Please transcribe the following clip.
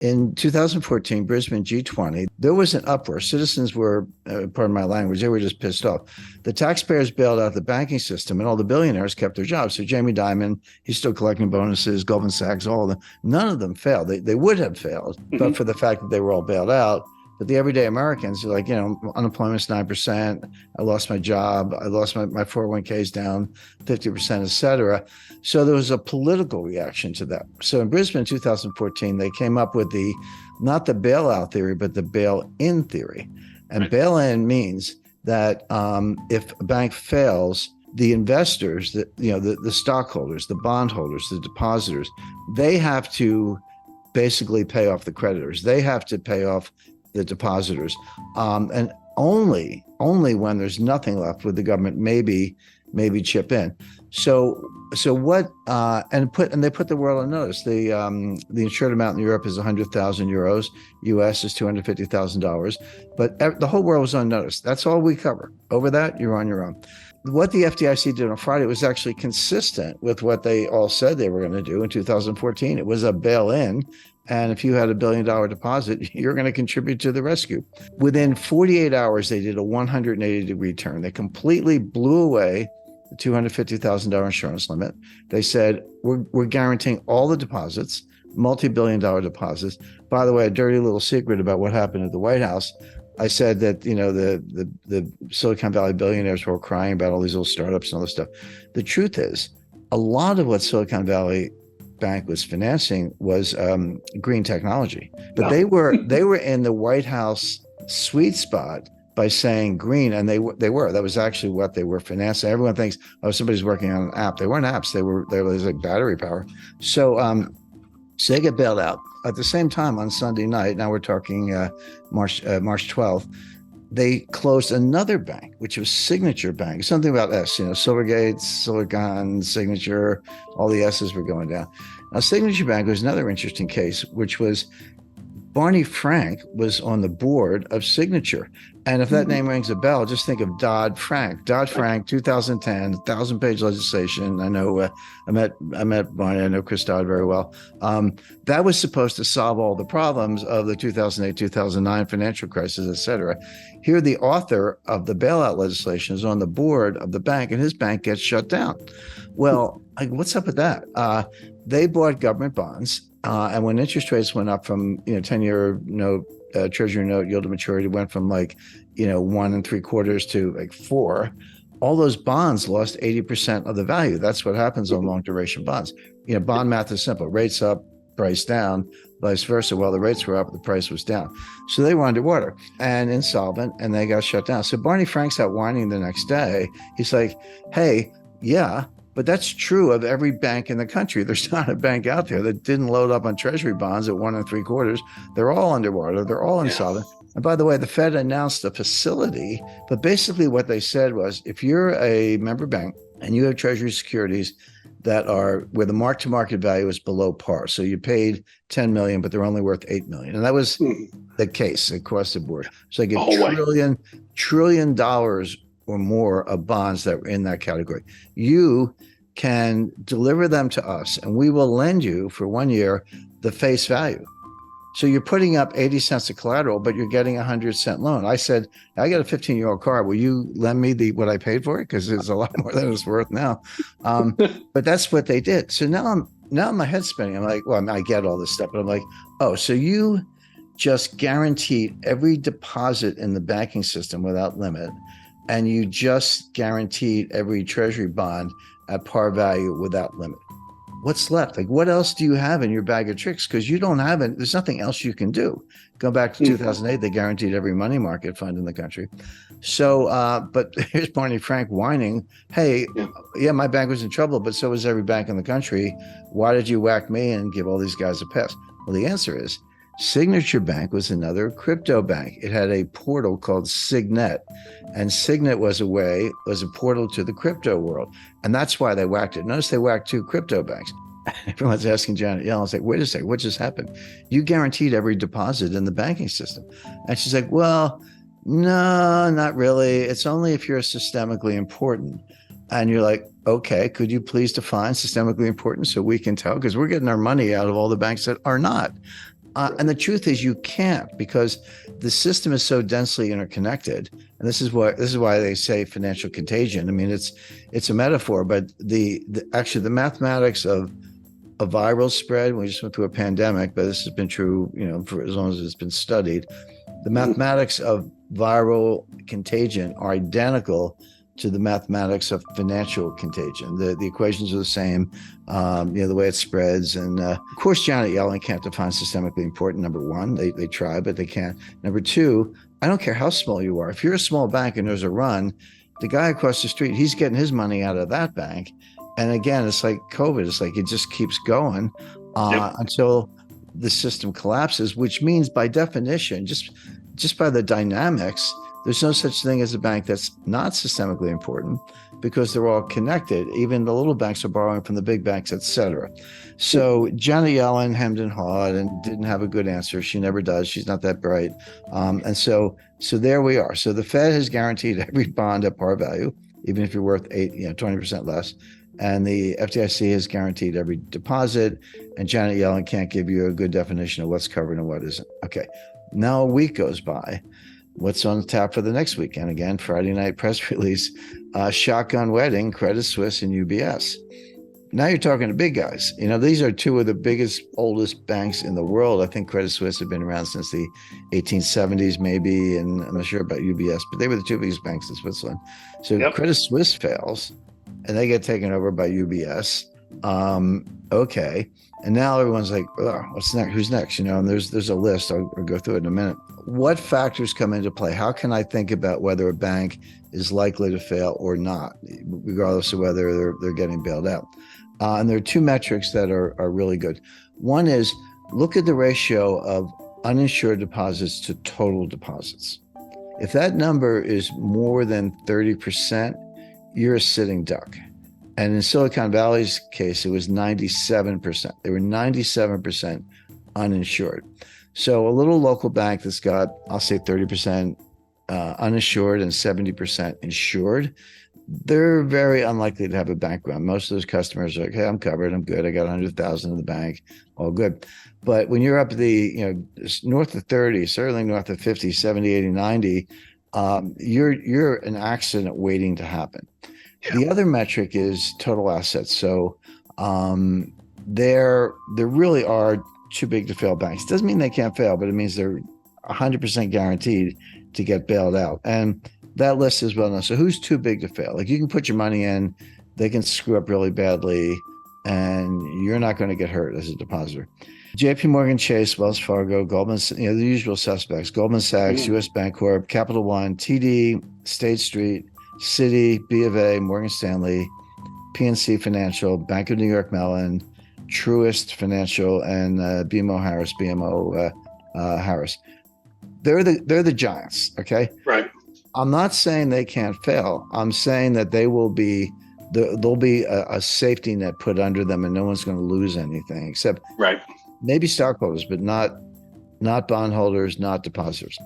In 2014, Brisbane G20, there was an uproar. Citizens were, pardon my language, they were just pissed off. The taxpayers bailed out the banking system and all the billionaires kept their jobs. So Jamie Dimon, he's still collecting bonuses, Goldman Sachs, all of them. None of them failed. They would have failed, but for the fact that they were all bailed out. But the everyday Americans are like, unemployment's 9%. I lost my job. I lost my 401ks down 50%, et cetera. So there was a political reaction to that. So in Brisbane in 2014, they came up with not the bailout theory, but the bail-in theory. And bail-in means that if a bank fails, the investors, the stockholders, the bondholders, the depositors, they have to basically pay off the creditors. They have to pay off the depositors, and only when there's nothing left would the government maybe chip in. So what? And they put the world on notice. The insured amount in Europe is 100,000 euros. U.S. is $250,000. But the whole world was on notice. That's all we cover. Over that, you're on your own. What the FDIC did on Friday was actually consistent with what they all said they were going to do in 2014. It was a bail-in. And if you had $1 billion deposit, you're going to contribute to the rescue. Within 48 hours, they did a 180-degree turn. They completely blew away the $250,000 insurance limit. They said, we're guaranteeing all the deposits, multi-billion-dollar deposits. By the way, a dirty little secret about what happened at the White House. I said that, the Silicon Valley billionaires were all crying about all these little startups and all this stuff. The truth is, a lot of what Silicon Valley Bank was financing was green technology, but they were in the White House sweet spot by saying green, and they were. That was actually what they were financing. Everyone thinks, oh, somebody's working on an app. They weren't apps. They was like battery power. So they get bailed out. At the same time, on Sunday night, now we're talking March 12th, they closed another bank, which was Signature Bank. Something about S, Silvergate, Silicon, Signature, all the S's were going down. Now, Signature Bank was another interesting case, which was Barney Frank was on the board of Signature. And if that name rings a bell, just think of Dodd-Frank. Dodd-Frank, 2010, 1,000-page legislation. I know I met Barney. I know Chris Dodd very well. That was supposed to solve all the problems of the 2008, 2009 financial crisis, et cetera. Here, the author of the bailout legislation is on the board of the bank, and his bank gets shut down. Well, what's up with that? They bought government bonds. And when interest rates went up from 10-year note, treasury note yield to maturity went from 1 3/4 to 4, all those bonds lost 80% of the value. That's what happens on long duration bonds. Bond math is simple: rates up, price down, vice versa. Well, the rates were up, the price was down. So they were underwater and insolvent, and they got shut down. So Barney Frank's out whining the next day. He's like, hey, yeah, but that's true of every bank in the country. There's not a bank out there that didn't load up on treasury bonds at 1 3/4. They're all underwater. They're all insolvent. And by the way, the Fed announced a facility, but basically what they said was, if you're a member bank and you have treasury securities that are where the mark-to-market value is below par, so you paid 10 million, but they're only worth 8 million. And that was the case across the board. So they get trillion dollars or more of bonds that were in that category. You can deliver them to us, and we will lend you for 1 year the face value. So you're putting up 80 cents of collateral, but you're getting a 100-cent loan. I said, I got a 15-year-old car. Will you lend me what I paid for it? Because it's a lot more than it's worth now. But that's what they did. So now my head's spinning. I'm like, well, I get all this stuff, but I'm like, oh, so you just guaranteed every deposit in the banking system without limit, and you just guaranteed every treasury bond at par value without limit. What's left? What else do you have in your bag of tricks? Because you don't have it. There's nothing else you can do. Go back to 2008, they guaranteed every money market fund in the country. So, but here's Barney Frank whining, hey, yeah, my bank was in trouble, but so was every bank in the country. Why did you whack me and give all these guys a pass? Well, the answer is Signature Bank was another crypto bank. It had a portal called Signet, and Signet was a portal to the crypto world. And that's why they whacked it. Notice they whacked 2 crypto banks. Everyone's asking Janet Yellen, it's like, wait a second, what just happened? You guaranteed every deposit in the banking system. And she's like, well, no, not really. It's only if you're systemically important. And you're like, okay, could you please define systemically important so we can tell? Because we're getting our money out of all the banks that are not. And the truth is, you can't, because the system is so densely interconnected. And this is why they say financial contagion. I mean, it's a metaphor, but actually the mathematics of a viral spread. We just went through a pandemic, but this has been true, for as long as it's been studied. The mathematics of viral contagion are identical to the mathematics of financial contagion. The equations are the same, the way it spreads. And of course, Janet Yellen can't define systemically important. Number one, they try, but they can't. Number two, I don't care how small you are. If you're a small bank and there's a run, the guy across the street, he's getting his money out of that bank. And again, it's like COVID. It's like it just keeps going until the system collapses, which means by definition, just by the dynamics, there's no such thing as a bank that's not systemically important, because they're all connected. Even the little banks are borrowing from the big banks, et cetera. So Janet Yellen hemmed and hawed and didn't have a good answer. She never does. She's not that bright. And so there we are. So the Fed has guaranteed every bond at par value, even if you're worth 20% less. And the FDIC has guaranteed every deposit. And Janet Yellen can't give you a good definition of what's covered and what isn't. Okay. Now a week goes by. What's on tap for the next weekend? Again, Friday night press release, shotgun wedding, Credit Suisse and UBS. Now you're talking to big guys. These are two of the biggest, oldest banks in the world. I think Credit Suisse had been around since the 1870s, maybe, and I'm not sure about UBS, but they were the two biggest banks in Switzerland. So Credit Suisse fails, and they get taken over by UBS. Okay. And now everyone's like, oh, what's next? Who's next? And there's a list. I'll go through it in a minute. What factors come into play? How can I think about whether a bank is likely to fail or not, regardless of whether they're getting bailed out? And there are two metrics that are really good. One is look at the ratio of uninsured deposits to total deposits. If that number is more than 30%, you're a sitting duck. And in Silicon Valley's case, it was 97%. They were 97% uninsured. So a little local bank that's got, I'll say 30% uninsured and 70% insured, they're very unlikely to have a bank run. Most of those customers are like, hey, I'm covered. I'm good. I got 100,000 in the bank. All good. But when you're up north of 30, certainly north of 50, 70, 80, 90, you're an accident waiting to happen. Yeah. The other metric is total assets. So there really are too big to fail banks. Doesn't mean they can't fail, but it means they're 100% guaranteed to get bailed out. And that list is well known. So who's too big to fail? Like, you can put your money in, they can screw up really badly, and you're not going to get hurt as a depositor. JP Morgan Chase, Wells Fargo, Goldman, the usual suspects, Goldman Sachs, US Bancorp, Capital One, TD, State Street, Citi, B of A, Morgan Stanley, PNC Financial, Bank of New York Mellon, Truist Financial, and BMO Harris. They're the giants, okay? Right. I'm not saying they can't fail. I'm saying that there'll be a safety net put under them, and no one's going to lose anything except maybe stockholders, but not bondholders, not depositors.